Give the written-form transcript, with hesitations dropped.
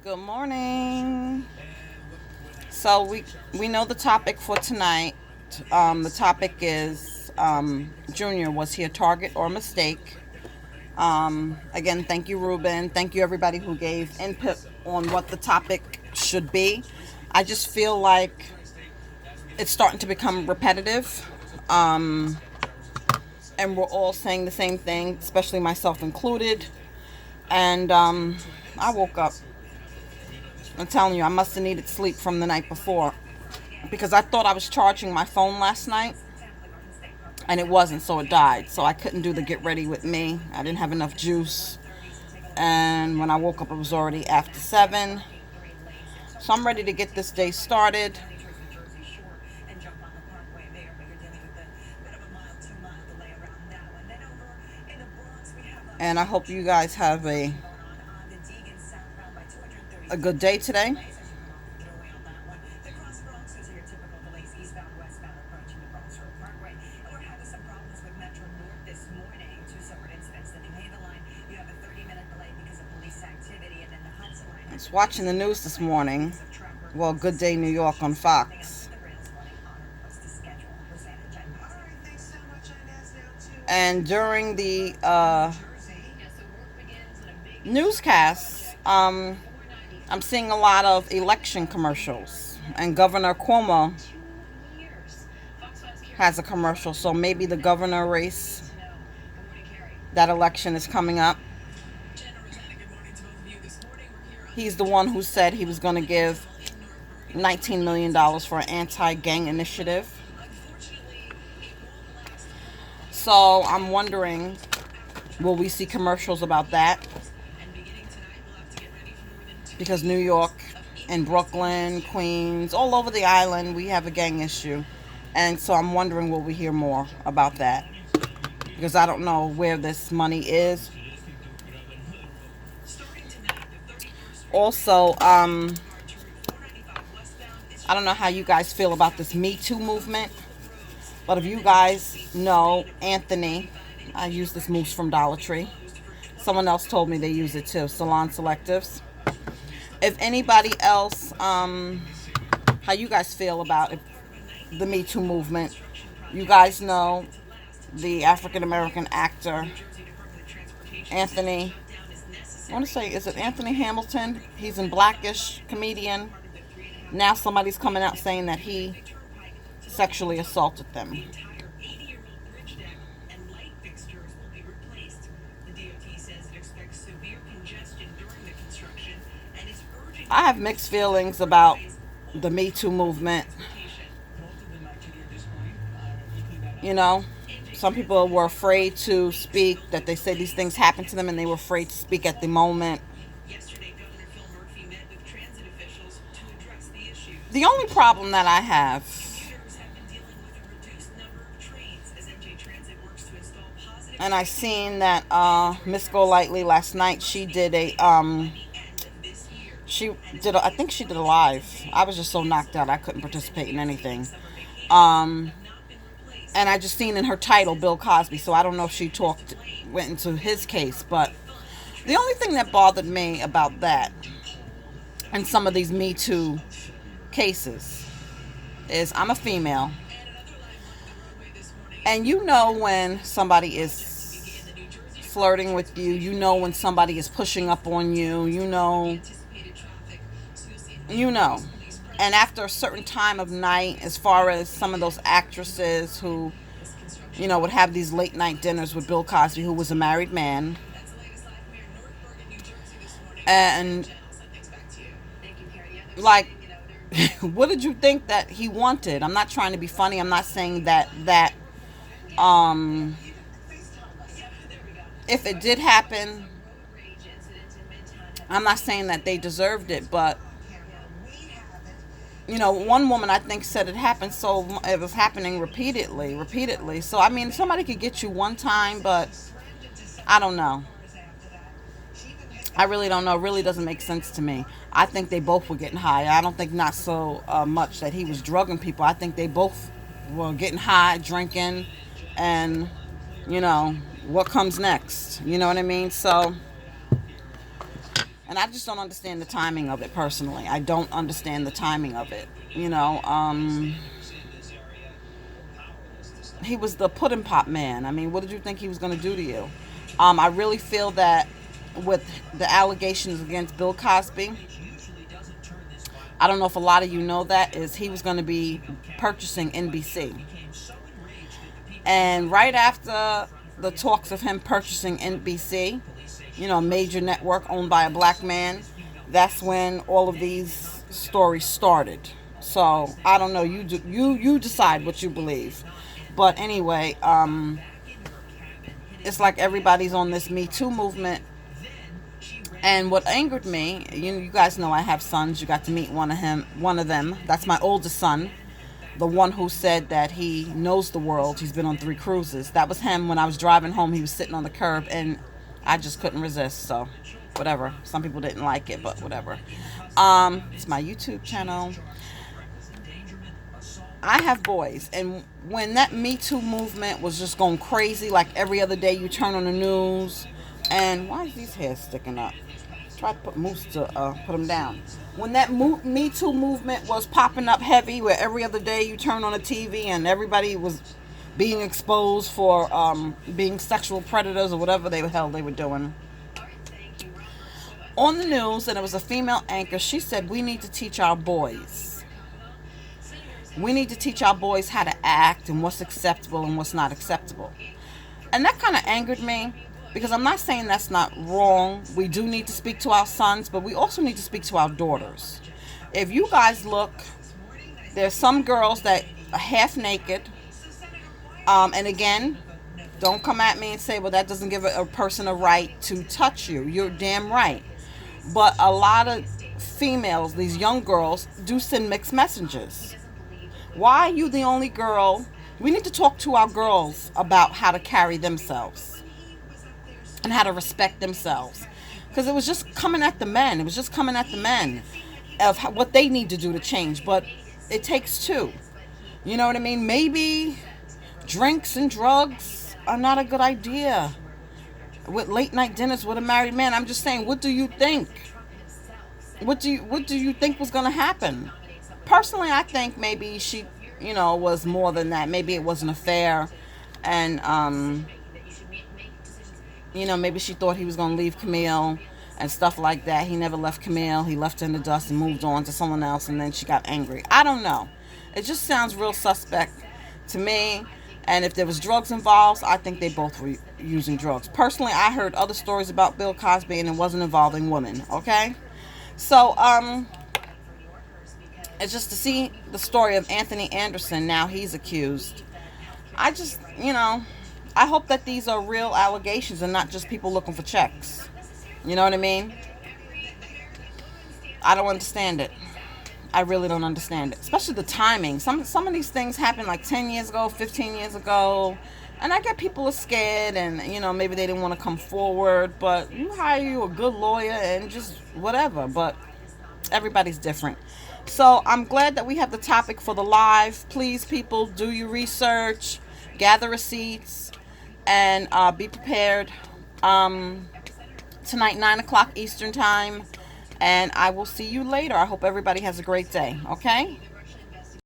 Good morning. So we know the topic for tonight. The topic is Junior, was he a target or a mistake? Again, thank you, Ruben. Thank you, everybody who gave input on what the topic should be. I just feel like it's starting to become repetitive, and we're all saying the same thing, especially myself included. And I woke up. I'm telling you, I must have needed sleep from the night before because I thought I was charging my phone last night and it wasn't, so it died. So I couldn't do the get ready with me. I didn't have enough juice. And when I woke up, it was already after 7. So I'm ready to get this day started. And I hope you guys have a good day today. I was watching the news this morning. Well, Good Day New York on Fox. And during the newscasts, I'm seeing a lot of election commercials. And Governor Cuomo has a commercial. So maybe the governor race, that election is coming up. He's the one who said he was going to give $19 million for an anti-gang initiative. So I'm wondering, will we see commercials about that? Because New York and Brooklyn, Queens, all over the island, we have a gang issue. And so I'm wondering, will we hear more about that? Because I don't know where this money is. Also, I don't know how you guys feel about this Me Too movement. But if you guys know Anthony, I use this mousse from Dollar Tree. Someone else told me they use it too, Salon Selectives. If anybody else, how you guys feel about the Me Too movement. You guys know the African American actor, Anthony, I want to say, is it Anthony Hamilton? He's in Blackish, comedian. Now somebody's coming out saying that he sexually assaulted them. I have mixed feelings about the Me Too movement. You know, some people were afraid to speak, that they say these things happen to them and they were afraid to speak at the moment. The only problem that I have, and I seen that Miss Golightly last night, I think she did a live. I was just so knocked out I couldn't participate in anything. And I just seen in her title Bill Cosby, so I don't know if she went into his case. But the only thing that bothered me about that and some of these Me Too cases is, I'm a female, and you know when somebody is flirting with you, you know when somebody is pushing up on you, you know. And after a certain time of night, as far as some of those actresses who, would have these late night dinners with Bill Cosby, who was a married man. And, like, what did you think that he wanted? I'm not trying to be funny. I'm not saying that if it did happen, I'm not saying that they deserved it, but one woman I think said it happened, so it was happening repeatedly. So I mean, somebody could get you one time, but I don't know. I really don't know. It really doesn't make sense to me. I think they both were getting high. I don't think not so much that he was drugging people. I think they both were getting high, drinking, and what comes next. You know what I mean? So, And I just don't understand the timing of it personally. I don't understand the timing of it. You know, he was the pudding pop man. I mean, what did you think he was going to do to you? I really feel that with the allegations against Bill Cosby, I don't know if a lot of you know that, is he was going to be purchasing NBC. And right after the talks of him purchasing NBC, you know, a major network owned by a black man, that's when all of these stories started. So I don't know. You decide what you believe. But anyway, it's like everybody's on this Me Too movement. And what angered me, you guys know I have sons. You got to meet one of them. That's my oldest son, the one who said that he knows the world. He's been on 3 cruises. That was him. When I was driving home, he was sitting on the curb, and I just couldn't resist. So, whatever. Some people didn't like it, but whatever. It's my YouTube channel. I have boys, and when that Me Too movement was just going crazy, like every other day you turn on the news, and why is these hairs sticking up? Try to put Moose to put them down. When that Me Too movement was popping up heavy, where every other day you turn on the TV and everybody was being exposed for being sexual predators or whatever the hell they were doing. On the news, and it was a female anchor, she said, we need to teach our boys. We need to teach our boys how to act and what's acceptable and what's not acceptable. And that kind of angered me, because I'm not saying that's not wrong. We do need to speak to our sons, but we also need to speak to our daughters. If you guys look, there's some girls that are half naked. And again, don't come at me and say, well, that doesn't give a person a right to touch you. You're damn right. But a lot of females, these young girls, do send mixed messages. Why are you the only girl? We need to talk to our girls about how to carry themselves and how to respect themselves. Because it was just coming at the men. It was just coming at the men of what they need to do to change. But it takes 2. You know what I mean? Maybe drinks and drugs are not a good idea with late night dinners with a married man. I'm just saying, what do you think? What do you think was going to happen? Personally, I think maybe she, was more than that. Maybe it was an affair, and maybe she thought he was going to leave Camille and stuff like that. He never left Camille. He left her in the dust and moved on to someone else, and then she got angry. I don't know. It just sounds real suspect to me. And if there was drugs involved, I think they both were using drugs. Personally, I heard other stories about Bill Cosby, and it wasn't involving women, okay? So, it's just to see the story of Anthony Anderson. Now he's accused. I just, I hope that these are real allegations and not just people looking for checks. You know what I mean? I don't understand it. I really don't understand it. Especially the timing. Some of these things happened like 10 years ago, 15 years ago. And I get people are scared and, maybe they didn't want to come forward. But you hire you a good lawyer and just whatever. But everybody's different. So I'm glad that we have the topic for the live. Please, people, do your research. Gather receipts. And be prepared. Tonight, 9 o'clock Eastern time. And I will see you later. I hope everybody has a great day. Okay?